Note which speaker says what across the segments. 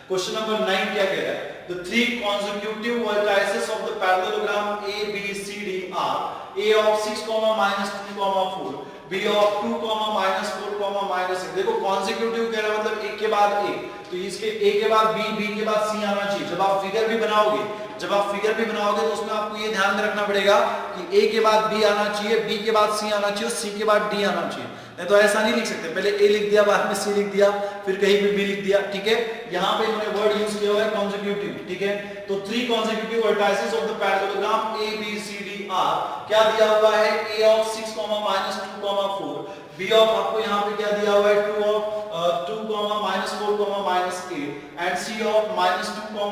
Speaker 1: Question number 9 क्या कह रहा है? The three consecutive vertices of the parallelogram ABCD are A of 6, -2, 4, B of 2, -4, -8। देखो consecutive कह रहा है मतलब एक के बाद एक, तो इसके ए के बाद बी, बी के बाद सी आना चाहिए। जब आप फिगर भी बनाओगे तो उसमें आपको ये ध्यान में रखना पड़ेगा कि ए के बाद बी आना चाहिए, बी के बाद सी आना चाहिए, सी के बाद डी आना चाहिए। नहीं तो ऐसा नहीं लिख सकते, पहले ए लिख दिया, बाद में सी लिख दिया, फिर कहीं पे बी लिख दिया। ठीक है, यहाँ पे इन्होंने वर्ड यूज किया हुआ है कॉन्सेक्यूटिव। ठीक है, तो 3 consecutive vertices of the parallelogram A B C D are, क्या दिया हुआ है? A of 6, -2, 4, B of आपको यहाँ पे क्या दिया हुआ है? 2, -4, -8 and C of -2, 2,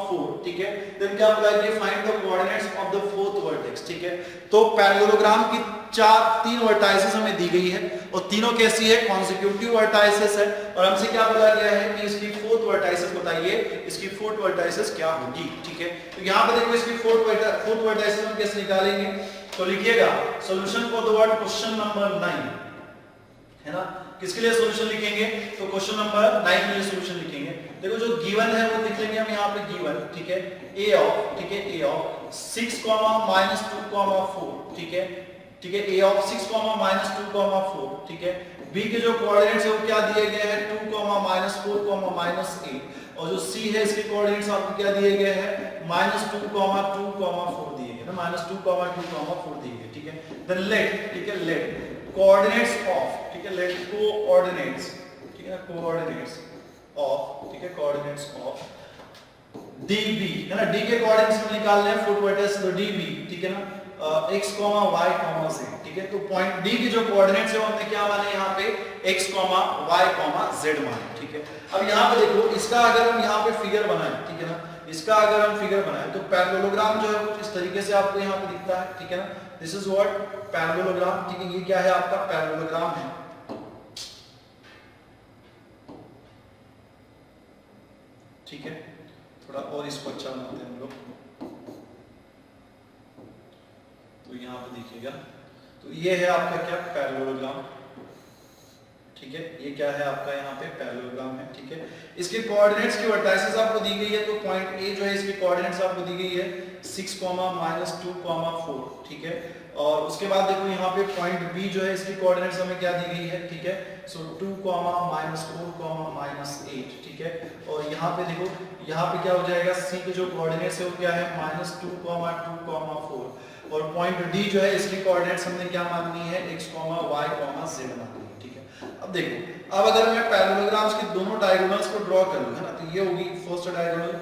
Speaker 1: 4। ठीक है, then क्या बोला है? Find the coordinates of the fourth vertex। ठीक है, तो पैरेललोग्राम की 3 वर्टाइसेस हमें दी गई है और तीनों कैसी है? कॉन्सेक्यूटिव वर्टाइसेस है। और हमसे क्या बोला गया है कि इसकी फोर्थ वर्टाइसेस बताइए, इसकी फोर्थ वर्टाइसेस क्या होगी। ठीक है, तो यहाँ पे देखो इसकी फोर्थ वर्टाइसेस हम कैसे निकालेंगे, तो लिखिएगा solution for the word question number 9 है ना। किसके लिए सॉल्यूशन लिखेंगे? तो क्वेश्चन नंबर 9 के लिए सॉल्यूशन लिखेंगे। देखो जो गिवन है वो लिख लेंगे हम यहाँ पे गिवन। ठीक है, a ऑफ, ठीक है, a ऑफ 6, -2, 4। ठीक है, ठीक है, a ऑफ 6, -2, 4। ठीक है, b के जो कोऑर्डिनेट्स है वो क्या दिए गए हैं? 2, -4, -8। और जो c है इसके कोऑर्डिनेट्स आपको क्या दिए गए हैं? -2, 2, 4 दिए गए ना, -2, 2, 4 दिए गए। ठीक है, देन लेट, ठीक है, लेट कोऑर्डिनेट्स ऑफ, ठीक है, लेट कोऑर्डिनेट्स, ठीक है, कोऑर्डिनेट्स ऑफ, ठीक है, कोऑर्डिनेट्स ऑफ db है ना। d के कोऑर्डिनेट्स हम निकाल रहे हैं फोर्थ वर्टेक्स, तो db, ठीक है ना, x, y, z। ठीक है, तो पॉइंट d के जो कोऑर्डिनेट्स है वो हमने क्या माने यहाँ पे? x, y, z माने। ठीक है, अब यहाँ पे देखो इसका अगर हम यहाँ पे फिगर बनाएं, ठीक है ना, इसका अगर हम फिगर बनाएं तो पैरेललोग्राम जो है कुछ इस तरीके से आपको यहाँ पे दिखता है। ठीक है ना, दिस इज व्हाट पैरेललोग्राम। ठीक है, ये क्या है? आपका पैरेललोग्राम है। ठीक है, थोड़ा और इसको अच्छा बनाते हैं हम लोग। तो यहाँ पे देखिएगा, तो ये है आपका क्या? पैरेललोग्राम। ठीक है, ये क्या है आपका? यहाँ पे पैरेललोग्राम है। ठीक है, इसके कोऑर्डिनेट्स की वर्टाइसेस आपको दी गई है, तो पॉइंट ए जो है इसकी कोऑर्डिनेट्स आपको दी गई है 6, -2, 4। ठीक है, और उसके बाद देखो यहाँ पे पॉइंट बी जो है इसकी कोऑर्डिनेट्स हमें क्या दी गई है? ठीक है, सो 2, -4, -8। ठीक है, और यहाँ पे देखो, यहाँ पे क्या हो जाएगा? सी के जो कोऑर्डिनेट्स है वो क्या है? -2, 2, 4। और पॉइंट डी जो है इसकी कोऑर्डिनेट्स हमने क्या माननी है? x, y, z माननी है। ठीक है, अब देखो, अब अगर मैं पैरेललोग्राम्स के दोनों डायगोनल्स को ड्रॉ कर लूं, है ना, तो ये होगी फर्स्ट डायगोनल।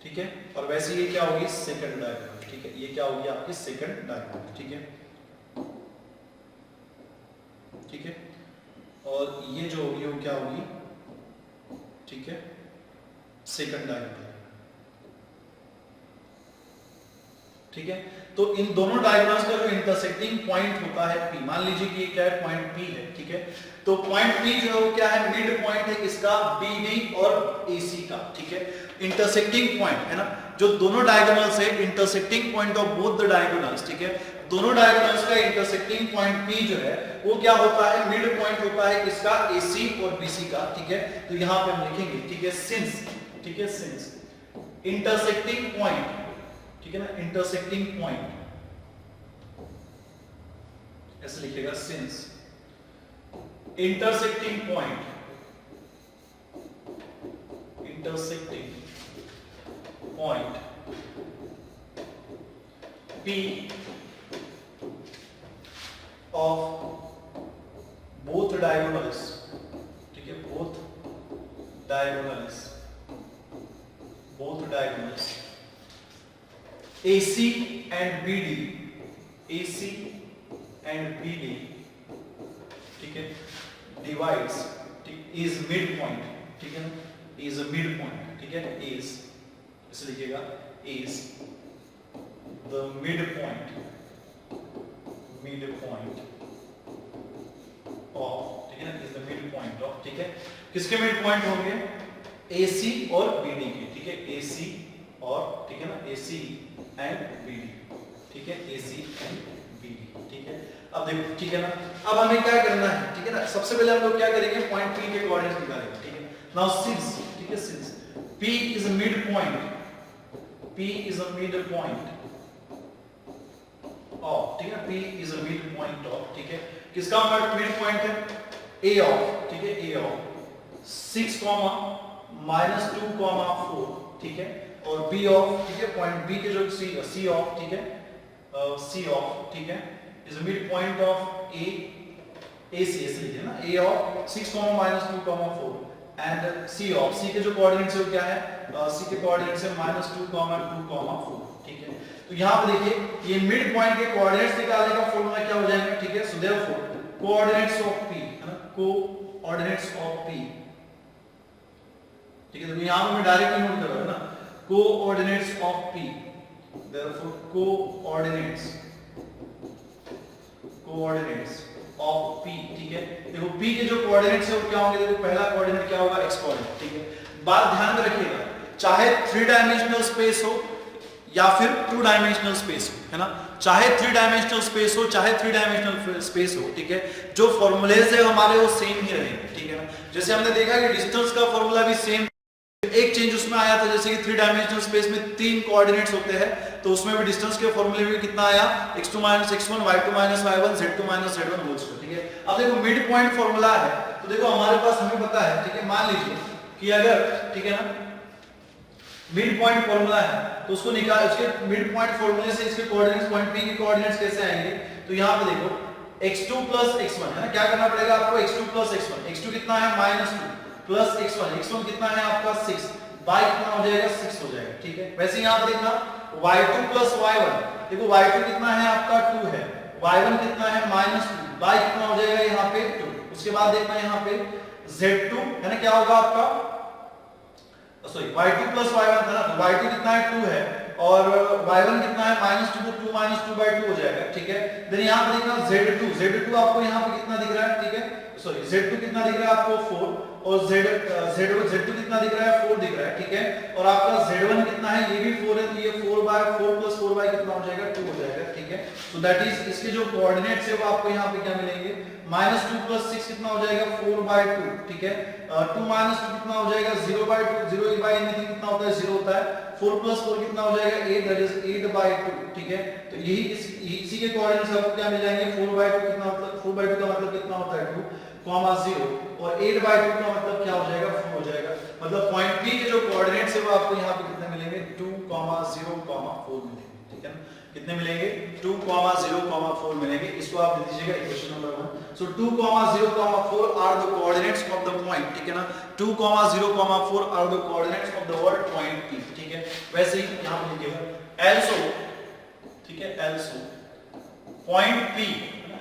Speaker 1: ठीक है, और वैसे ये क्या होगी? Second diagonal. ठीक है, ये क्या होगी? आपकी सेकंड डायगोनल। ठीक है, ठीक है, और ये जो होगी वो क्या होगी? ठीक है, सेकंड डायगोनल। ठीक है, तो इन दोनों डायगोनल्स का जो इंटरसेक्टिंग पॉइंट होता है P, मान लीजिए कि ये क्या है? पॉइंट P है। ठीक है, तो पॉइंट P जो है वो क्या है? मिड पॉइंट है किसका? BD और AC का। ठीक है, इंटरसेक्टिंग पॉइंट है ना, जो दोनों डायगोनल्स है, intersecting point of both the diagonals. ठीक है, दोनों डायगोनल्स का इंटरसेक्टिंग पॉइंट P जो है वो क्या होता है? मिड पॉइंट होता है किसका? AC और BC का। ठीक है, तो यहाँ पे हम लिखेंगे, ठीक है, सिंस, ठीक है, सिंस इंटरसेक्टिंग पॉइंट, ठीक है ना, इंटरसेक्टिंग पॉइंट ऐसे लिखेगा, since intersecting point, intersecting point P of both diagonals, ठीक है, both diagonals AC and BD, AC and BD, ठीक है, divides, is mid point, ठीक है ना, is a mid point, ठीक है, is इसे लिखिएगा, is the mid point of, ठीक है ना, is the mid point of, ठीक है, किसके मिड पॉइंट होंगे? AC और BD के। ठीक है, AC और, ठीक है ना, AC एंड BD, ठीक है, AC एंड BD। ठीक है, अब देखो, ठीक है ना, अब हमें क्या करना है? ठीक है ना, सबसे पहले हम लोग क्या करेंगे? पॉइंट P के कोऑर्डिनेट्स निकालेंगे। ठीक है, नाउ सिंस, ठीक ठीक है, since P is a midpoint, P is a midpoint of, ठीक है, P is a midpoint of, ठीक है, किसका midpoint है? A of, ठीक है, A of 6, -2, 4, ठीक है, और B of, ठीक है, पॉइंट B के जो C of, ठीक है, C of, ठीक है, is a midpoint of AC लिखे ना, A of 6, -2, 4 and C of, C के जो कोऑर्डिनेट्स है वो क्या है? C के कोऑर्डिनेट्स है -2, 2, 4, ठीक है। तो यहाँ पे देखिए ये मिड पॉइंट के कोऑर्डिनेट्स निकालने का फॉर्मूला क्या हो जाएगा? ठीक है, so therefore coordinates of P, है ना, कोऑर्डिनेट्स ऑफ P, ठीक है, तो यहाँ पे मैं डायरेक्टली नोट कर रहा हूँ ना, coordinates of P, therefore coordinates of P, ठीक है। देखो P के जो कोऑर्डिनेट्स है वो क्या होंगे? देखो पहला कोऑर्डिनेट क्या होगा? x कोऑर्डिनेट, ठीक है। बात ध्यान में रखिएगा, चाहे 3 डायमेंशनल स्पेस हो या फिर 2 डायमेंशनल स्पेस हो, है ना, चाहे 3 डायमेंशनल स्पेस हो चाहे 3 डायमेंशनल स्पेस हो, ठीक है, जो फॉर्मूलेज है हमारे वो सेम ही रहेंगे, ठीक है ना। जैसे हमने देखा कि डिस्टेंस का फॉर्मूला भी सेम, एक चेंज उसमें आया था, जैसे कि 3 डायमेंशनल स्पेस में 3 कोऑर्डिनेट्स होते हैं, तो उसमें भी डिस्टेंस के फॉर्मूले में कितना आया? x2 - x1, y2 - y1, z2 - z1 whole square, ठीक है। अब देखो मिड पॉइंट फॉर्मूला है, तो देखो हमारे पास हमें पता है, ठीक है, मान लीजिए कि अगर, ठीक है ना, मिड पॉइंट फॉर्मूला है तो उसको निकाल, उसके मिड पॉइंट फॉर्मूले से इसके कोऑर्डिनेट्स, पॉइंट P के कोऑर्डिनेट्स कैसे आएंगे? तो यहाँ पे देखो x2 + x1, है ना, क्या करना पड़ेगा आपको? x2 + x1, x2 कितना है? -2 प्लस x1, x1 कितना है आपका? 6, y कितना हो जाएगा? 6 हो जाएगा, ठीक है। वैसे यहाँ पे देखना y2 + y1, देखो y2 कितना है आपका? 2 है, y1 कितना है? -2, y कितना हो जाएगा यहाँ पे? 2। उसके बाद देखना यहाँ पे z2, है ना, क्या होगा आपका? सॉरी, y2 + y1 था ना, तो y2 कितना है? 2 है, और y1 कितना है? -2, तो 2 - 2/2 हो जाएगा, ठीक है। देन यहाँ पे देखना z2 आपको यहाँ पे कितना दिख रहा है? ठीक है, सॉरी, z2 कितना दिख रहा है आपको? 4, और z2 कितना दिख रहा है? 4 दिख रहा है, ठीक है। और आपका z1 कितना है? ये भी 4 है, तो ये 4/4 + 4 कितना हो जाएगा? 2 हो जाएगा, ठीक है। सो दैट इज इसके जो कोऑर्डिनेट्स है वो आपको यहाँ पे क्या मिलेंगे? -2 + 6 कितना हो जाएगा? 4/2, ठीक है। 2 - 2 कितना हो जाएगा? 0/2, 0/anything कितना होता है? 0 होता है। 4 + 4 कितना हो जाएगा? 8, दैट इज 8/2, ठीक है। तो यही इसी के कोऑर्डिनेट्स आपको क्या मिल जाएंगे? 4/2 कितना मतलब 4/2 का मतलब कितना होता है? 2, 0, और 8/2 का मतलब क्या हो जाएगा? 4 हो जाएगा। मतलब पॉइंट P के जो कोऑर्डिनेट्स है वो आपको यहाँ पे कितने मिलेंगे? 2, 0, 4 मिलेंगे, ठीक है ना। कितने मिलेंगे? 2, 0, 4 मिलेंगे। इसको आप लिख दीजिएगा equation number 1। So 2, 0, 4 are the coordinates of the point, ठीक है ना। 2, 0, 4 are the coordinates of the word point P, ठीक है। वैसे ही यहाँ पे लिखिएगा also, ठीक है, also point P,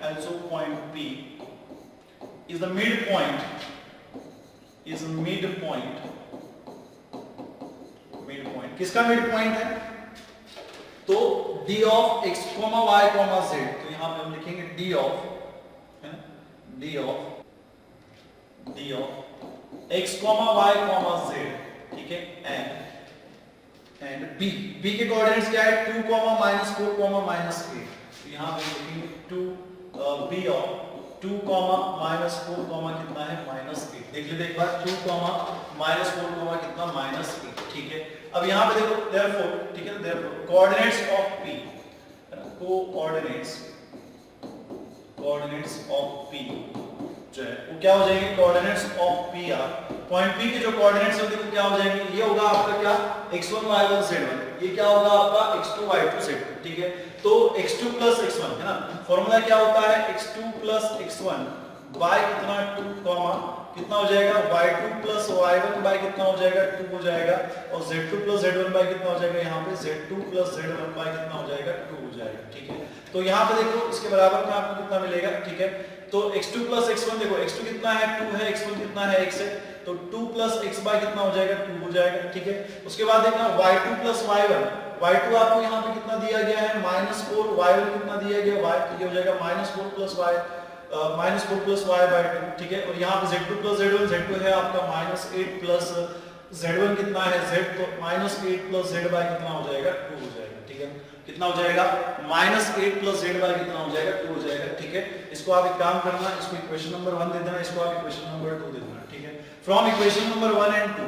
Speaker 1: also point P is the midpoint, किसका midpoint है? तो d of x, y, z, तो यहां पे हम लिखेंगे d of, है ना, d of x, y, z, ठीक है, एंड b के कोऑर्डिनेट्स क्या है? 2, -4, -8, तो यहां पे लिखेंगे 2 b of 2, -4, कितना है? -8। देख लीजिए एक बार, 2, -4, कितना? -8, ठीक है। अब यहाँ पे देखो therefore, ठीक है, therefore coordinates of P, coordinates of P जो है वो क्या हो जाएंगे? Coordinates of P are, point P के जो कोऑर्डिनेट्स है देखो क्या हो जाएंगे? ये होगा आपका क्या? x1, y1, z1, ये क्या होगा आपका? x2, y2, z2, ठीक है। तो x2 + x1, है ना, फॉर्मूला क्या होता है? x2 + x1 y कितना? 2, कितना हो जाएगा? y2 + y1 by कितना हो जाएगा? 2 हो जाएगा, और z2 + z1 by कितना हो जाएगा? यहाँ पे z2 + z1 by कितना हो जाएगा? 2 हो जाएगा, ठीक है। तो यहाँ पे देखो इसके बराबर में आपको कितना मिलेगा? ठीक है, तो x2 + x1, देखो x2 कितना है? 2 है, x1 कितना है? x है, तो 2 + x by कितना हो जाएगा? 2 हो जाएगा, ठीक है। उसके बाद देखना y2 + y1, y2 आपको यहाँ पे कितना दिया गया है? -4, y1 कितना दिया गया? y, तो ये हो जाएगा -4 + y, -4 + y/2, ठीक है। और यहाँ पे z2 + z1, z2 है आपका -8 + z1 कितना है? z, तो -8 + z by कितना हो जाएगा? 2 हो जाएगा, ठीक है। कितना हो जाएगा? -8 + z by कितना हो जाएगा? 2 हो जाएगा, ठीक है। इसको आप एक काम करना, इसको इक्वेशन नंबर 1 दे देना, इसको आप इक्वेशन नंबर 2 दे देना, ठीक है। From equation number 1 and 2,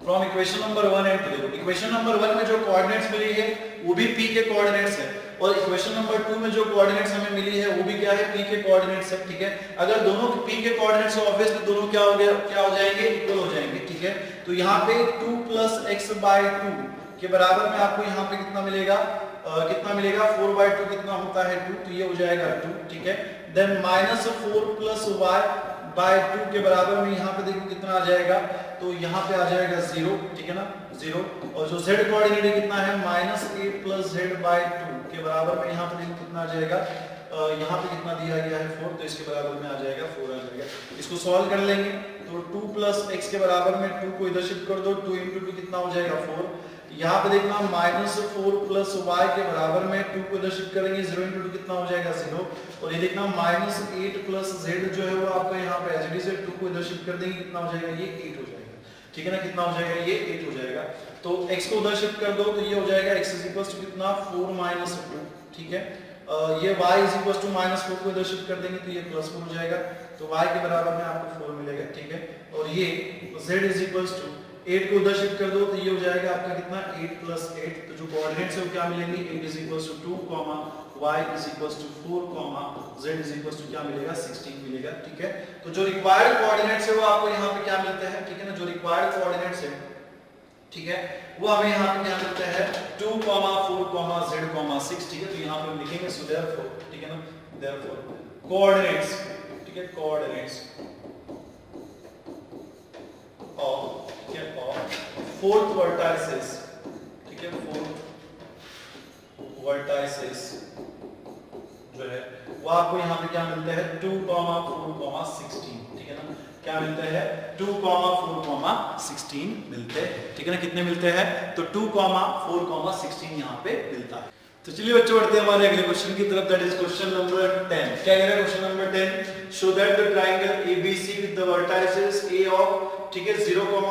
Speaker 1: from equation number 1 and 2। देखो इक्वेशन नंबर 1 में जो कोऑर्डिनेट्स मिली है वो भी p के कोऑर्डिनेट्स है, और इक्वेशन नंबर 2 में जो कोऑर्डिनेट्स हमें मिली है वो भी क्या है, p के कोऑर्डिनेट्स है। ठीक है, अगर दोनों p के कोऑर्डिनेट्स है ऑब्वियसली दोनों क्या हो जाएंगे, इक्वल हो जाएंगे। ठीक है, तो यहाँ पे 2 + x/2 के बराबर में आपको यहाँ पे कितना मिलेगा, 4/2 कितना होता है 2, तो ये हो जाएगा 2। ठीक है, देन -4 + y/2 के बराबर में यहाँ पे देखो कितना आ जाएगा, तो यहाँ पे आ जाएगा 0। ठीक है ना, 0। और जो z कोऑर्डिनेट कितना है, -8 + z/2 के बराबर में यहाँ पे देखो कितना आ जाएगा, यहाँ पे कितना दिया गया है 4, तो इसके बराबर में आ जाएगा 4 आ जाएगा। इसको सॉल्व कर लेंगे तो 2 + x के बराबर में 2 को इधर शिफ्ट कर दो, 2 × 2 कितना हो जाएगा 4। यहाँ पे देखना -4 + y के बराबर में 2 को इधर शिफ्ट करेंगे, 0 × 2 कितना हो जाएगा 0। और ये देखना -8 + z जो है वो आपका यहाँ पे एज इट इज 2 को इधर शिफ्ट कर देंगे, कितना हो जाएगा, ये 8 हो जाएगा। ठीक है ना, कितना हो जाएगा, ये 8 हो जाएगा। तो x को उधर शिफ्ट कर दो तो ये हो जाएगा x = कितना 4 - 2। ठीक है, ये y = -4 को इधर शिफ्ट कर देंगे तो ये +4 हो जाएगा, तो y के बराबर में आपको 4 मिलेगा। ठीक है, और ये z = 8 को उधर शिफ्ट कर दो तो ये हो जाएगा आपका कितना 8 + 8। तो जो कोऑर्डिनेट्स है वो क्या मिलेंगे, 8 = 2, y = 4, z = क्या मिलेगा 16 मिलेगा। ठीक है, तो जो रिक्वायर्ड कोऑर्डिनेट्स है वो आपको यहाँ पे क्या मिलते हैं। ठीक है ना, जो रिक्वायर्ड कोऑर्डिनेट्स है, ठीक है, वो हमें यहाँ पे क्या मिलता है 2, 4, z, 6। ठीक है, तो यहाँ पे हम लिखेंगे सो देयरफॉर, ठीक है ना, देयरफॉर कोऑर्डिनेट्स, ठीक है, कोऑर्डिनेट्स ऑफ, ठीक है, ऑफ 4th वर्टाइसेस, ठीक है, 4th वर्टाइसेस जो है वो आपको यहाँ पे क्या मिलता है 2, 4, 16। ठीक है ना, क्या मिलते हैं 2, 4, 16 मिलते हैं। ठीक है ना, कितने मिलते हैं, तो 2, 4, 16 यहाँ पे मिलता है। तो चलिए बच्चों बढ़ते हैं हमारे अगले क्वेश्चन की तरफ, दैट इज क्वेश्चन नंबर 10। क्या कह रहा है question number 10, show that the triangle ABC with the vertices A of, ठीक है, 0, 4,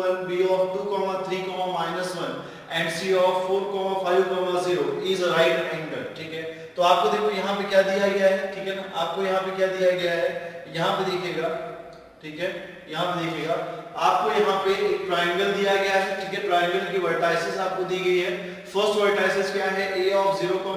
Speaker 1: 1, B of 2, 3, -1 and C of 4, 5, 0 is a right angle. ठीक है, तो आपको देखो यहाँ पे क्या दिया गया है, ठीक है ना, आपको यहाँ पे क्या दिया गया है, यहाँ पे देखिएगा, ठीक है, यहाँ पे देखिएगा आपको यहाँ पे एक ट्रायंगल दिया गया है। ठीक है, ट्रायंगल की वर्टाइसेस आपको दी गई है। फर्स्ट वर्टाइसेस क्या है, A ऑफ 0, 4,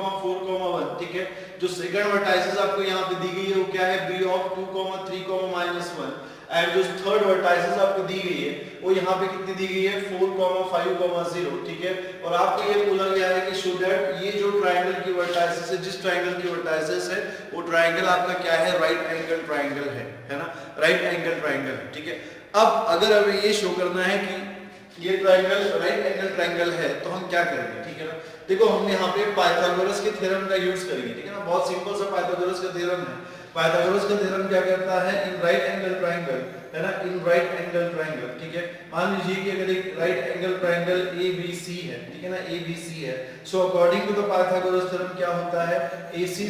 Speaker 1: 1। ठीक है, जो सेकंड वर्टाइसेस आपको यहाँ पे दी गई है वो क्या है, B ऑफ 2, 3, -1 एंड जो थर्ड वर्टाइसेस आपको दी गई है वो यहाँ पे कितनी दी गई है 4, 5, 0। ठीक है, और आपको ये बोला गया है कि शो दैट ये जो ट्रायंगल की वर्टाइसेस है, जिस ट्रायंगल की वर्टाइसेस है वो ट्रायंगल आपका क्या है, राइट एंगल ट्रायंगल है ना, राइट एंगल ट्रायंगल है। ठीक है, अब अगर हमें ये शो करना है कि ये ट्रायंगल राइट एंगल ट्रायंगल है तो हम क्या करेंगे। ठीक है ना, देखो हम यहाँ पे पाइथागोरस के थ्योरम का यूज करेंगे। ठीक है ना, बहुत सिंपल सा पाइथागोरस का थ्योरम है। पाइथागोरस का थ्योरम क्या कहता है, इन राइट एंगल ट्रायंगल, है ना, इन राइट एंगल ट्रायंगल। ठीक है, मान लीजिए कि अगर एक राइट एंगल ट्रायंगल ABC है, ठीक है ना, ABC है, so according to the Pythagoras theorem क्या होता है, AC²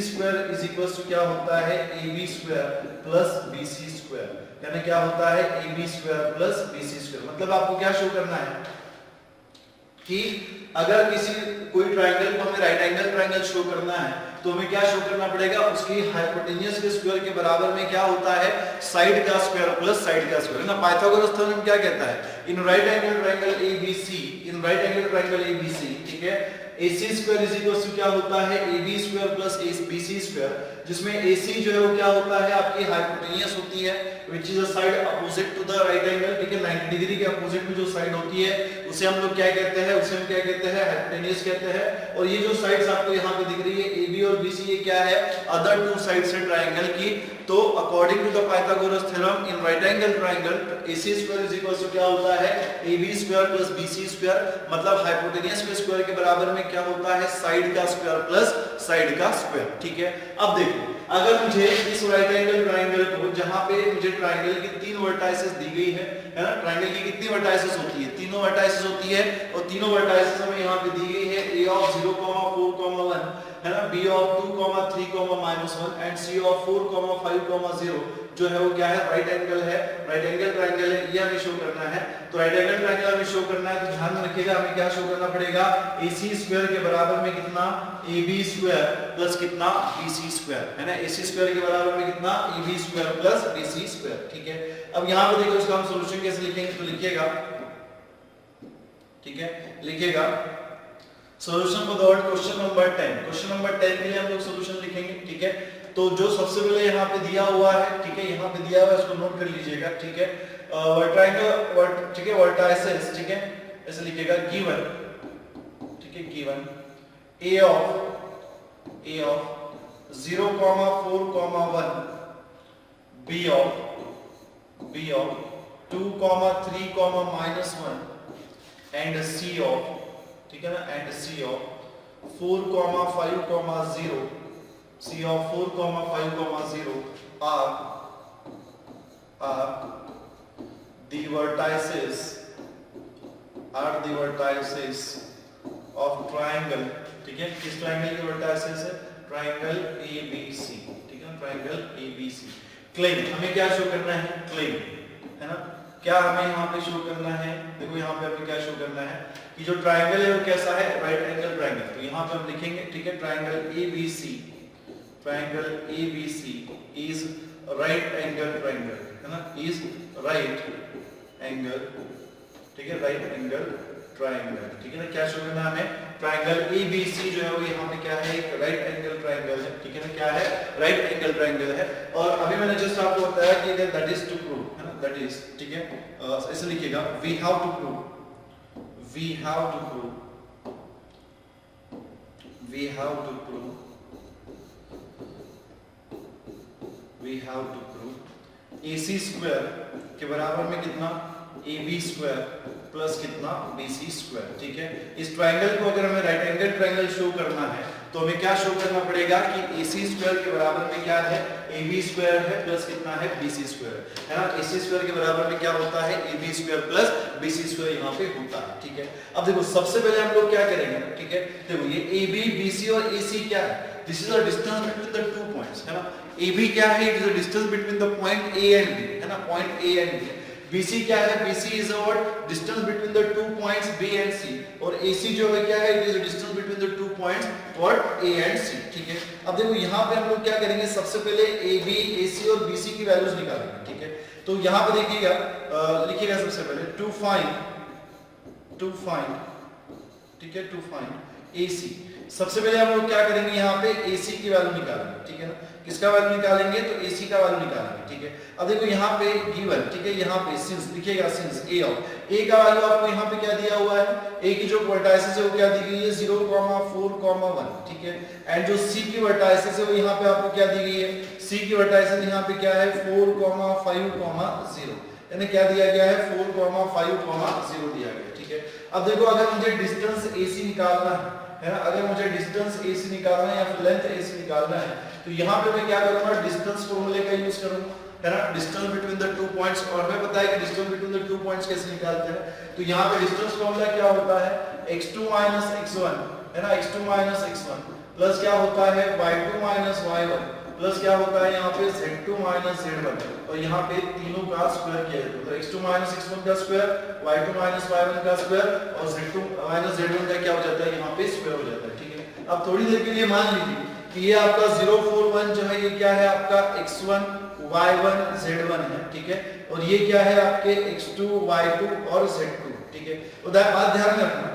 Speaker 1: क्या होता है, AB² प्लस BC², यानी क्या होता है AB² प्लस BC²। मतलब आपको क्या शो करना है कि अगर किसी कोई ट्रायंगल को हमें राइट एंगल ट्रायंगल शो करना है तो हमें क्या शो करना पड़ेगा, उसकी हाइपोटेन्यूज के स्क्वायर के बराबर में क्या होता है, साइड का स्क्वायर प्लस साइड का स्क्वायर, है ना। पाइथागोरस थ्योरम क्या कहता है, इन राइट एंगल ट्रायंगल ABC, इन राइट एंगल ट्रायंगल ABC, ठीक है, AC² क्या होता है, AB² प्लस BC², जिसमें AC जो है वो क्या होता है, आपकी हाइपोटेन्यूज होती है, which is a side opposite to the right angle। ठीक है, 90 डिग्री के अपोजिट में जो साइड होती है उसे हम लोग क्या कहते हैं, उसे हम क्या कहते हैं, हाइपोटेन्यूज कहते हैं। और ये जो साइड्स आपको यहाँ पे दिख रही है AB और BC, ये क्या है, अदर टू साइड्स है ट्रायंगल की। तो according to the Pythagoras theorem in right angle triangle AC² क्या होता है, AB² प्लस BC², मतलब हाइपोटेन्यूज के स्क्वायर के बराबर में क्या होता है, साइड का स्क्वायर प्लस साइड का स्क्वायर। ठीक है, अब देखो अगर मुझे इस राइट एंगल ट्रायंगल को, जहां पे मुझे ट्रायंगल की 3 वर्टाइसेस दी गई है ना, ट्रायंगल की कितनी वर्टाइसेस होती है, तीनों वर्टाइसेस होती है, और तीनों वर्टाइसेस हमें यहाँ पे दी गई है A ऑफ 0, 4, 1, है ना, B of 2, 3, -1 and C of 4, 5, 0 जो है वो क्या है, राइट एंगल है, राइट एंगल ट्रायंगल है, ये हमें शो करना है। तो राइट एंगल ट्रायंगल हमें शो करना है तो ध्यान में रखिएगा हमें क्या शो करना पड़ेगा, AC² के बराबर में कितना, AB² प्लस कितना, BC², है ना, AC² के बराबर में कितना, AB² प्लस BC²। ठीक है, अब यहाँ पे देखो इसका हम सॉल्यूशन कैसे लिखेंगे, तो लिखिएगा ठीक है, लिखिएगा solution for the question number 10। Question number 10 के लिए हम लोग सॉल्यूशन लिखेंगे, ठीक है। तो जो सबसे पहले यहाँ पे दिया हुआ है, ठीक है, यहाँ पे दिया हुआ है, इसको नोट कर लीजिएगा, ठीक है। ट्रायंगल, ठीक है, वर्टाइसेस, ठीक है, ऐसे लिखिएगा गिवन, ठीक है, given a of 0, 4, 1, b of 2, 3, -1 and c of, ठीक है ना, and c of 4, 5, 0, c of 4, 5, 0 are the vertices of triangle, ठीक है। किस ट्रायंगल के वर्टाइसेस है? ट्रायंगल ABC, ठीक है, ट्रायंगल ABC। क्लेम, हमें क्या शो करना है? क्लेम, है ना। क्या हमें यहाँ पे शो करना है? देखो यहाँ पे हमें क्या शो करना है कि जो ट्रायंगल है वो कैसा है? Right angle triangle. तो यहाँ पे हम लिखेंगे, ठीक है, triangle ABC is right angle triangle, है ना, इज राइट एंगल, ठीक है, राइट एंगल ट्रायंगल, ठीक है ना। क्या शो करना है हमें? ट्रायंगल ABC जो है वो यहाँ पे क्या है? एक राइट एंगल ट्रायंगल है, ठीक है ना। क्या है? राइट एंगल ट्रायंगल है। और अभी मैंने जस्ट आपको बताया कि दैट इज टू प्रूव, है ना, दैट इज, ठीक है, ऐसे लिखिएगा we have to prove, AC square के बराबर में कितना? AB स्क्वायर प्लस कितना? BC स्क्वायर, ठीक है। इस ट्रायंगल को अगर हमें राइट एंगल ट्रायंगल शो करना है तो हमें क्या शो करना पड़ेगा कि AC स्क्वायर के बराबर में क्या है? AB स्क्वायर है प्लस कितना है? BC स्क्वायर, है ना। AC स्क्वायर के बराबर में क्या होता है? AB square plus BC square यहाँ पे होता है, ठीक है। अब देखो सबसे पहले हम लोग क्या करेंगे, ठीक है, देखो ये AB, BC और AC क्या है? This is the distance between the two points, है ना। AB क्या है? It is the distance between the point A and B, है ना, point A and B। BC क्या है? BC is our distance between the two points B and C, और AC जो है क्या है? It is the distance between the two points what A and C, ठीक है। अब देखो यहाँ पे हम लोग क्या करेंगे, सबसे पहले AB, AC और BC की वैल्यूज निकालेंगे, ठीक है। तो यहाँ पे देखिएगा, लिखिएगा सबसे पहले टू फाइंड, ठीक है, टू फाइंड AC। सबसे पहले हम लोग क्या करेंगे, यहाँ पे AC की वैल्यू निकालेंगे, ठीक है ना। किसका वैल्यू निकालेंगे? तो AC का वैल्यू निकालेंगे, ठीक है। अब देखो यहाँ पे गिवन, ठीक है, यहाँ पे सिंस लिखिएगा, सिंस A ऑफ A का वैल्यू आपको यहाँ पे क्या दिया हुआ है? A की जो वर्टाइसेस है वो क्या दी गई है? 0, 4, 1, ठीक है। एंड जो C की वर्टाइसेस है वो यहाँ पे आपको क्या दी गई है? C की वर्टाइसेस यहाँ पे क्या है? 4, 5, 0, यानी क्या दिया गया है? 4, 5, 0 दिया गया, ठीक है। अब देखो अगर मुझे डिस्टेंस AC निकालना है ना, अगर मुझे डिस्टेंस AC निकालना है या फिर लेंथ AC निकालना है तो यहाँ पे मैं क्या करूंगा? डिस्टेंस फॉर्मूले का यूज करूंगा, है ना, distance between the two points. और हमें पता है कि distance between the two points कैसे निकालते हैं। तो यहाँ पे डिस्टेंस फॉर्मूला क्या होता है? x2 x1, है ना, x2 x1 प्लस क्या होता है? y2 y1 प्लस क्या होता है यहाँ पे? z2 z1, और यहाँ पे तीनों का स्क्वायर किया जाता है। तो x2 x1 का स्क्वायर, y2 y1 का स्क्वायर और z2 z1 का क्या हो जाता है? यहाँ पे स्क्वायर हो जाता है, ठीक है। अब थोड़ी देर के लिए मान लीजिए कि ये आपका 0, 4, 1 जो है ये क्या है? आपका x1 y1 z1 है, ठीक है, और ये क्या है? आपके x2 y2 और z2, ठीक है। तो बात ध्यान में रखना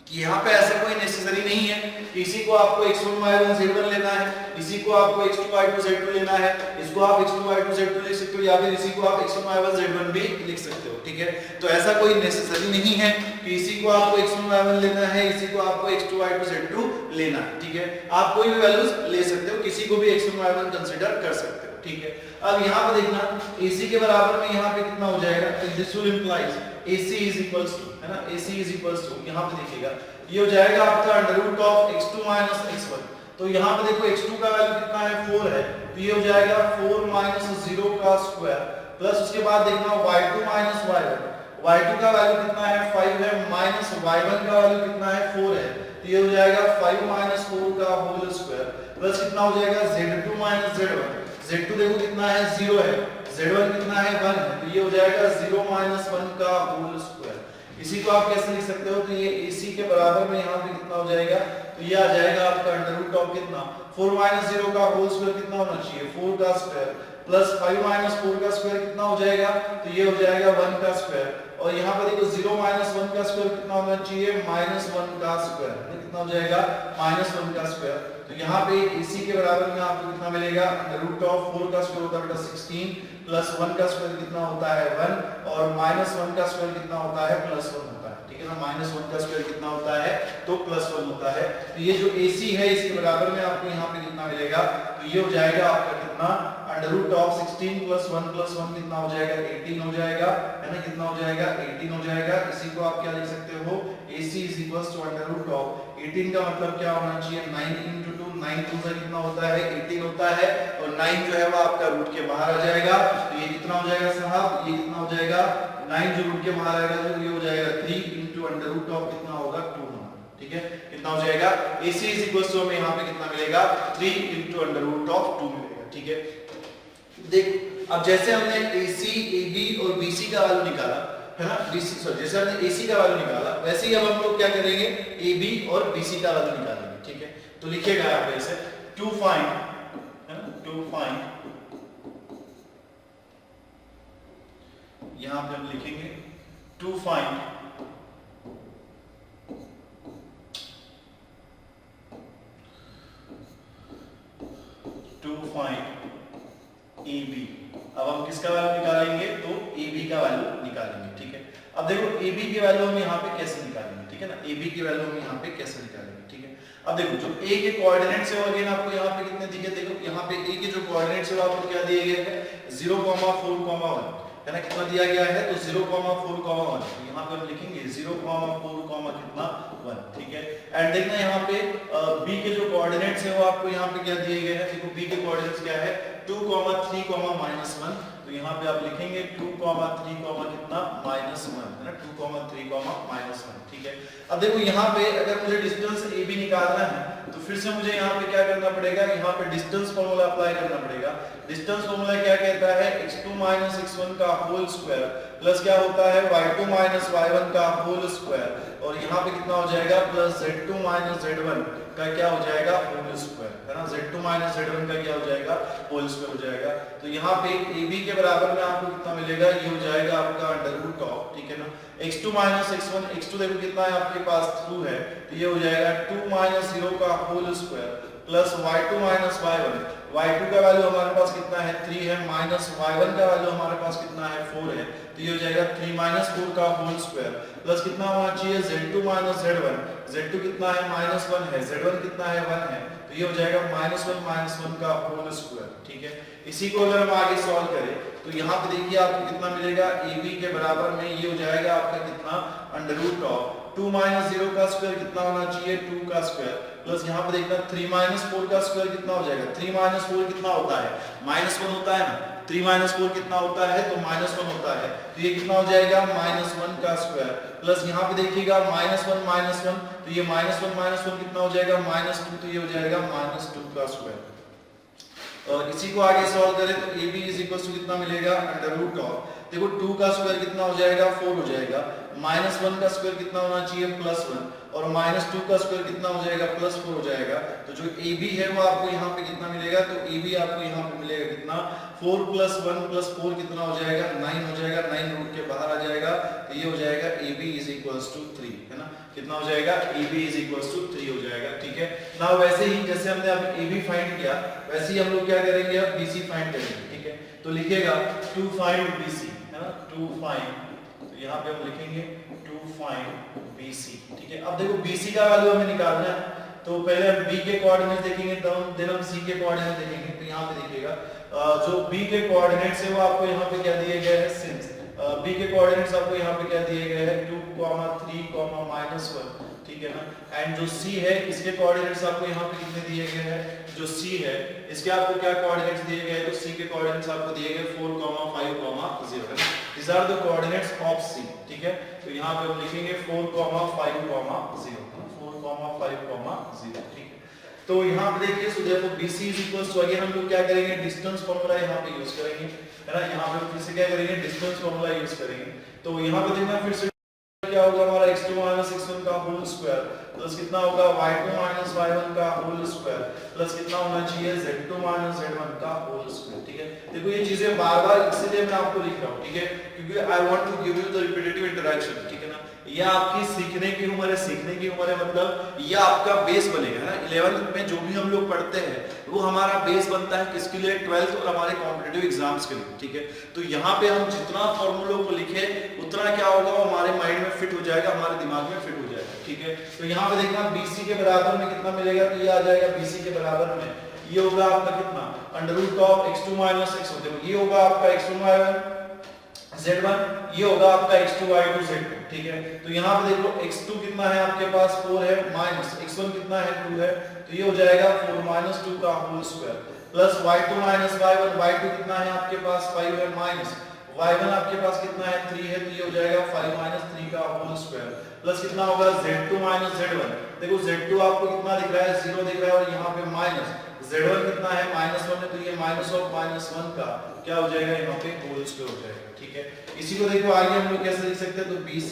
Speaker 1: कि यहाँ पे ऐसा कोई नेसेसरी नहीं है कि इसी को आपको x1 y1 z1 लेना है, इसी को आपको x2 y2 z2 लेना है, इसको आप x2 y2 z2 लिख सकते हो, या फिर इसी को आप x1 y1 z1 भी लिख सकते हो, ठीक है। तो ऐसा कोई नेसेसरी नहीं है कि इसी को आपको x1 y1 लेना है, इसी को आपको x2 y2 z2 लेना है, ठीक है। आप कोई भी वैल्यूज ले सकते हो, किसी को भी x1 y1 कंसीडर कर सकते हो, ठीक है। अब यहाँ पे देखना AC के बराबर में यहाँ पे कितना हो जाएगा? This will implies AC is equals to, है ना, AC is equals to, यहाँ पे देखिएगा ये हो जाएगा आपका √ of x2 x1। तो यहाँ पे देखो x2 का वैल्यू कितना है? 4 है, तो ये हो जाएगा 4 - 0 का स्क्वायर प्लस उसके बाद देखना y2 y1, y2 का वैल्यू कितना है? 5 है, माइनस y1 का वैल्यू कितना है? 4 है, तो ये हो जाएगा 5 - 4 का होल स्क्वायर प्लस कितना हो जाएगा? z2 - z1, z2 देखो कितना है? 0 है, z1 कितना है? 1 है, तो ये हो जाएगा 0 - 1 का होल स्क्वायर। इसी को आप कैसे लिख सकते हो? तो ये AC के बराबर में यहाँ पे कितना हो जाएगा? तो ये आ जाएगा आपका अंडर रूट ऑफ कितना 4 माइनस 0 का होल स्क्वायर कितना होना चाहिए 4 का स्क्वायर प्लस 5 माइनस 4 का स्क्वायर कितना हो जाएगा, तो ये हो जाएगा 1 का स्क्वायर, और यहाँ पर देखो 0 माइनस 1 का स्क्वायर कितना होना चाहिए माइनस 1 का स्क्वायर, कितना हो जाएगा माइनस 1 का स्क्वायर। तो यहाँ पे AC के बराबर में आपको कितना मिलेगा अंडर रूट ऑफ 4 का स्क्वायर होता है बेटा 16 प्लस 1 का स्क्वायर कितना होता है 1 और माइनस 1 का स्क्वायर कितना होता है प्लस 1 होता है, ठीक है ना। माइनस 1 का स्क्वायर कितना होता है तो प्लस 1 होता है। तो ये जो AC है इसके बराबर में आपको यहाँ पे कितना मिलेगा, तो ये हो जाएगा आपका कितना अंडर रूट ऑफ 16 प्लस 1 कितना हो जाएगा 18 हो जाएगा, है ना, कितना हो जाएगा 18 हो जाएगा। इसी को आप क्या लिख सकते हो AC is equals to under root of 18 का मतलब क्या होना चाहिए 9 into 2, 9 2 से कितना होता है 18 होता है, और 9 जो है वो आपका रूट के बाहर आ जाएगा, तो ये कितना हो जाएगा साहब, ये कितना हो जाएगा 9 जो रूट के बाहर आएगा तो ये हो जाएगा 3 into अंडर रूट ऑफ कितना होगा 2 होगा, ठीक है, कितना हो जाएगा AC इज इक्वल्स टू हमें यहाँ पे कितना मिलेगा 3 into अंडर रूट ऑफ 2 मिलेगा, ठीक है। देख अब जैसे हमने AC AB और BC का वैल्यू निकाला है ना, BC सॉरी जैसे हमने AC का वैल्यू निकाला वैसे ही अब हम लोग क्या करेंगे AB और BC का वैल्यू निकालेंगे, ठीक है। तो लिखिएगा यहाँ पे ऐसे टू फाइंड, है ना, टू फाइंड, यहाँ पे हम लिखेंगे टू फाइंड AB। अब हम किसका वैल्यू निकालेंगे तो AB का वैल्यू निकालेंगे, ठीक है। अब देखो AB की वैल्यू हम यहाँ पे कैसे निकालेंगे, ठीक है ना, AB की वैल्यू हम यहाँ पे कैसे निकालेंगे, ठीक है। अब देखो जो A के कोऑर्डिनेट्स है अगेन आपको यहाँ पे कितने दिए, देखो यहाँ पे A के जो कोऑर्डिनेट्स है आपको क्या दिए गए हैं 0, 4, 1 है ना, कितना दिया गया है तो 0, 4, 1, यहाँ पे हम लिखेंगे 0, 4, कितना 1, ठीक है। एंड देखना यहाँ पे B के जो कोऑर्डिनेट्स है वो आपको यहाँ पे क्या दिए गए हैं, देखो B के कोऑर्डिनेट्स क्या है 2, 3, -1, तो यहाँ पे आप लिखेंगे 2, 3, कितना -1 है ना, 2, 3, -1, ठीक है। अब देखो यहाँ पे अगर मुझे डिस्टेंस AB निकालना है तो फिर से मुझे यहाँ पे क्या करना पड़ेगा, यहाँ पे डिस्टेंस फॉर्मूला अप्लाई करना पड़ेगा। डिस्टेंस फॉर्मूला क्या कहता है x2 - x1 का होल स्क्वायर प्लस क्या होता है y2 - y1 का होल स्क्वायर, और यहाँ पे कितना हो जाएगा प्लस z2 - z1 का क्या हो जाएगा होल स्क्वायर, है ना, z2 - z1 का क्या हो जाएगा होल स्क्वायर हो जाएगा। तो यहाँ पे AB के बराबर में आपको कितना मिलेगा, ये हो जाएगा आपका अंडर रूट ऑफ, ठीक है ना, x2 - x1, x2 देखो कितना है आपके पास 2 है, तो ये हो जाएगा 2 - 0 का whole square plus y2 - y1, y2 का वैल्यू हमारे पास कितना है 3 है, माइनस y1 का वैल्यू हमारे पास कितना है 4 है, तो ये हो जाएगा 3 - 4 का होल स्क्वायर प्लस कितना होना चाहिए z2 - z1, z2 कितना है -1 है, z1 कितना है 1 है, तो ये हो जाएगा -1 का होल स्क्वायर, ठीक है। इसी को अगर हम आगे सॉल्व करें तो यहाँ पे देखिए आपको कितना मिलेगा AB के बराबर में ये हो जाएगा आपका कितना अंडर रूट ऑफ 2 - 0 का स्क्वायर कितना होना चाहिए 2 का स्क्वायर प्लस यहाँ पे देखना 3 - 4 का स्क्वायर कितना हो जाएगा, 3 - 4 कितना होता है -1 होता है ना, 3 - 4 कितना होता है तो -1 होता है, तो ये कितना हो जाएगा -1 का स्क्वायर प्लस यहाँ पे देखिएगा -1 तो ये -1 कितना हो जाएगा -2, तो ये हो जाएगा -2 का स्क्वायर। और इसी को आगे सॉल्व करें तो AB इज इक्वल टू कितना मिलेगा अंडर रूट ऑफ, देखो 2 का स्क्वायर कितना हो जाएगा 4 हो जाएगा, -1 का स्क्वायर कितना होना चाहिए +1, और -2 का स्क्वायर कितना हो जाएगा +4 हो जाएगा। तो जो AB है वो आपको यहाँ पे कितना मिलेगा, तो AB आपको यहाँ पे मिलेगा कितना 4 + 1 + 4 कितना हो जाएगा 9 हो जाएगा, 9 रूट के बाहर आ जाएगा, तो ये हो जाएगा AB इज इक्वल टू 3, है ना, कितना हो जाएगा AB इज इक्वल टू 3 हो जाएगा, ठीक है ना। वैसे ही जैसे हमने अब AB फाइंड किया वैसे ही हम लोग क्या करेंगे अब BC फाइंड करेंगे, ठीक है। तो लिखिएगा टू फाइंड BC, है ना, टू फाइंड, तो यहाँ पे हम लिखेंगे टू फाइंड BC, ठीक है। अब देखो BC का वैल्यू हमें निकालना है, तो पहले हम B के कोऑर्डिनेट्स देखेंगे देन हम C के कोऑर्डिनेट्स देखेंगे। तो यहाँ पे देखिएगा जो B के कोऑर्डिनेट्स है वो आपको यहाँ पे क्या दिए गए हैं, सिंस B के कोऑर्डिनेट्स आपको यहाँ पे क्या दिए गए हैं 2, 3, -1, ठीक है ना। एंड जो C है इसके कोऑर्डिनेट्स आपको यहाँ पे कितने दिए गए हैं, जो C है इसके आपको क्या कोऑर्डिनेट्स दिए गए हैं, तो C के कोऑर्डिनेट्स आपको दिए गए 4, 5, 0, है ना, this are the coordinates of C, ठीक है। तो यहाँ पे हम लिखेंगे 4, 5, 0, 4, 5, 0, ठीक है। तो यहाँ पे देखिए सो देखो BC is equals to again हम लोग क्या करेंगे डिस्टेंस फार्मूला यहाँ पे यूज करेंगे, है ना, यहाँ पे फिर से क्या करेंगे डिस्टेंस फार्मूला यूज करेंगे। तो यहाँ पे देखना फिर से क्या होगा हमारा x2 - x1 का होल स्क्वायर प्लस कितना होगा y2 माइनस y1 का होल स्क्वायर प्लस कितना होना चाहिए z2 माइनस z1 का होल स्क्वायर। ठीक है, देखो ये चीजें बार बार इसलिए मैं आपको लिख रहा हूँ, ठीक है, क्योंकि I want to give you the repetitive interaction. ठीक है ना, ये आपकी सीखने की उम्र है, सीखने की उम्र है मतलब ये आपका बेस बनेगा, है ना। 11th में जो भी हम लोग पढ़ते हैं वो हमारा बेस बनता है किसके लिए, 12th और हमारे कॉम्पिटिटिव एग्जाम्स के लिए। ठीक है, तो यहाँ पे हम जितना फॉर्मूलों को लिखे उतना क्या होगा, वो हमारे माइंड में फिट हो जाएगा, हमारे दिमाग में फिट हो जाएगा। ठीक है, तो यहाँ पे देखना BC के बराबर में कितना मिलेगा, तो ये आ जाएगा BC के बराबर में ये होगा आपका कितना under root of x2 minus x, ये होगा आपका x1 y1 z1, ये होगा आपका x2 y2 z2। ठीक है, तो यहाँ पे देखो x2 कितना है आपके पास 4 है माइनस x1 कितना है 2 है, तो ये हो जाएगा 4 माइनस 2 का whole square plus y2 minus y1, y2 कितना है आपके पास 5 है माइनस y1 आपके पास कितना है 3 है, तो ये हो जाएगा 5 माइनस 3 का होल स्क्वायर प्लस कितना होगा z2 माइनस z1। देखो z2 आपको कितना दिख रहा है 0 दिख रहा है और यहाँ पे माइनस z1 कितना है -1 है, तो ये माइनस ऑफ -1 का क्या हो जाएगा यहाँ पे होल स्क्वायर हो जाएगा। ठीक है, इसी को देखो आगे हम लोग कैसे लिख सकते हैं, तो BC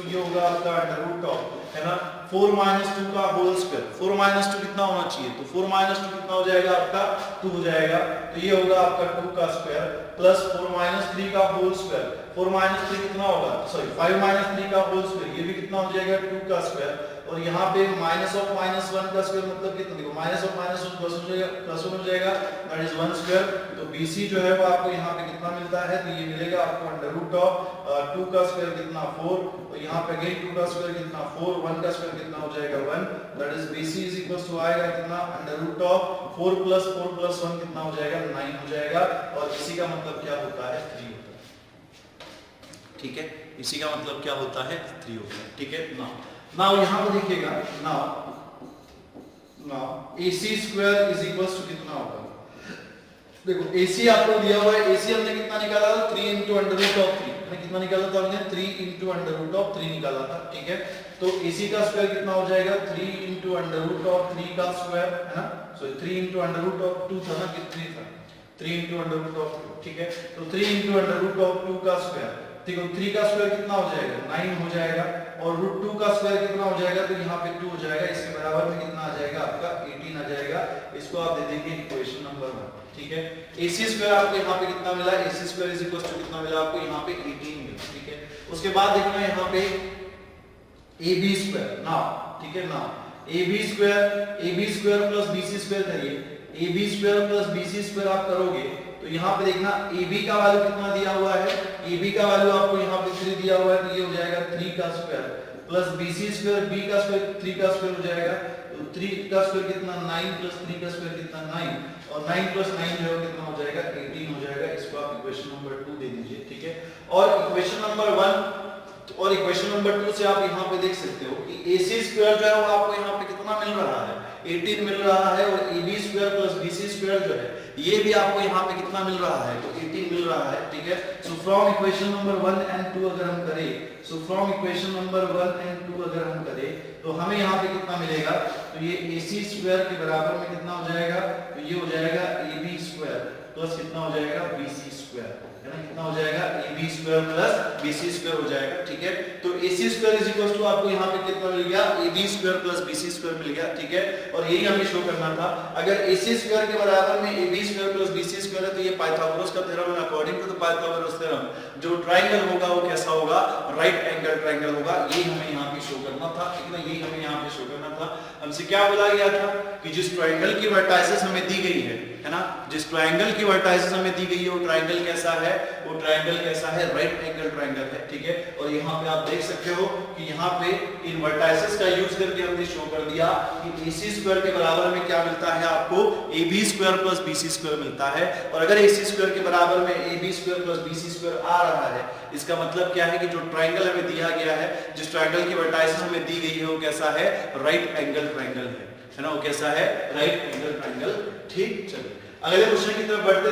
Speaker 1: ये होगा आपका अंडर रूट ऑफ है ना 4 माइनस 2 का होल स्क्वायर। 4 माइनस 2 कितना होना चाहिए, तो 4 माइनस 2 कितना हो जाएगा आपका 2 हो जाएगा, तो ये होगा आपका 2 का स्क्वायर प्लस 4 माइनस 3 का होल स्क्वायर। 4 माइनस 3 कितना होगा, सॉरी 5 माइनस 3 का होल स्क्वायर, ये भी कितना हो जाएगा 2 का स्क्वायर और यहाँ पे माइनस ऑफ -1 का स्क्वायर मतलब कितना, देखो माइनस ऑफ -1 प्लस हो जाएगा, प्लस 1 हो जाएगा, दैट इज 1 स्क्वायर। तो BC जो है वो आपको यहाँ पे कितना मिलता है, तो ये मिलेगा आपको अंडर रूट ऑफ 2 का स्क्वायर कितना 4 और यहाँ पे अगेन 2 का स्क्वायर कितना 4, 1 का स्क्वायर कितना हो जाएगा 1, दैट इज BC आएगा कितना अंडर रूट ऑफ 4 प्लस 1 कितना हो जाएगा 9 हो जाएगा और इसी का मतलब क्या होता है 3 होता है। ठीक है, इसी का मतलब क्या होता है 3 होता है। ठीक है, नाउ यहाँ पर देखिएगा now AC square is equals to कितना होगा, देखो AC आपको दिया हुआ है, AC हमने कितना निकाला था 3 into अंडर रूट ऑफ 3, हमने कितना निकाला था, हमने 3 into अंडर रूट ऑफ 3 निकाला था। ठीक है, तो AC का स्क्वायर कितना हो जाएगा 3 into अंडर रूट ऑफ 3 का स्क्वायर है ना, सो 3 into अंडर रूट ऑफ 2 था ना, कितनी था 3 into अंडर रूट ऑफ 2। ठीक है, तो 3 into अंडर रूट ऑफ 2 का स्क्वायर, देखो 3 का स्क्वायर कितना हो जाएगा 9 हो जाएगा और रूट 2 का स्क्वायर कितना हो जाएगा, तो यहाँ पे 2 हो जाएगा, इसके बराबर में कितना आ जाएगा आपका 18 आ जाएगा। इसको आप दे देंगे इक्वेशन नंबर 1। ठीक है, AC स्क्वायर आपको यहाँ पे कितना मिला, AC square is equal to कितना मिला आपको यहाँ पे 18 मिला। ठीक है, उसके बाद देखना यहाँ पे AB स्क्वायर ना, ठीक है ना, AB square plus BC square करिए, AB square plus BC square आप करोगे तो यहाँ पे देखना AB का वैल्यू कितना दिया हुआ है, AB का वैल्यू आपको यहाँ पे 3 दिया हुआ है, तो ये हो जाएगा 3 का square plus BC square, B का स्क्वायर 3 का स्क्वायर हो जाएगा, तो 3 का स्क्वायर कितना 9 प्लस 3 का स्क्वायर कितना 9 और 9 प्लस 9 जो है कितना हो जाएगा 18 हो जाएगा। इसको आप इक्वेशन नंबर 2 दे दीजिए। ठीक है, और इक्वेशन नंबर 1 और इक्वेशन नंबर 2 से आप यहाँ पे देख सकते हो कि AC स्क्वायर जो है वो आपको यहाँ पे कितना मिल रहा है 18 मिल रहा है और AB square plus BC square जो है ये भी आपको यहाँ पे कितना मिल रहा है, तो 18 मिल रहा है। ठीक है, so from equation number 1 and 2 अगर हम करें, so from equation number 1 and 2 अगर हम करें तो हमें यहाँ पे कितना मिलेगा, तो ये AC स्क्वायर के बराबर में कितना हो जाएगा, तो ये हो जाएगा AB स्क्वायर प्लस कितना हो जाएगा BC स्क्वायर है ना, कितना हो जाएगा AB square plus BC square हो जाएगा। ठीक है, तो AC square is equal to आपको यहाँ पे कितना मिल गया AB square plus BC square मिल गया। ठीक है, और यही हमें शो करना था, अगर AC स्क्वायर के बराबर में AB square plus BC square है तो ये पाइथागोरस का थ्योरम है, according to the Pythagoras theorem जो ट्रायंगल होगा वो कैसा होगा, राइट एंगल ट्रायंगल होगा। यही हमें यहाँ पे शो करना था, ठीक है ना, यही हमें यहाँ पे शो करना था। हमसे क्या बोला गया था कि जिस ट्रायंगल की वर्टाइसेस हमें दी गई है ना, जिस ट्रायंगल की वर्टाइसेस हमें दी गई है वो ट्रायंगल कैसा है, वो ट्रायंगल कैसा है, राइट एंगल ट्रायंगल है। ठीक है, और यहाँ पे आप देख सकते हो कि यहाँ पे इन वर्टाइसेस का यूज करके हमने शो कर दिया कि AC स्क्वायर के बराबर में क्या मिलता है आपको, AB square plus BC square मिलता है। और अगर AC स्क्वायर के बराबर में AB square plus BC square आ रहा है, इसका मतलब क्या है कि जो ट्रायंगल हमें दिया गया है, जिस ट्रायंगल की वर्टाइसेस हमें दी गई है वो कैसा है, राइट एंगल ट्रायंगल है ना, वो कैसा है, राइट एंगल ट्रायंगल। ठीक, चलिए अगले क्वेश्चन की तरफ बढ़ते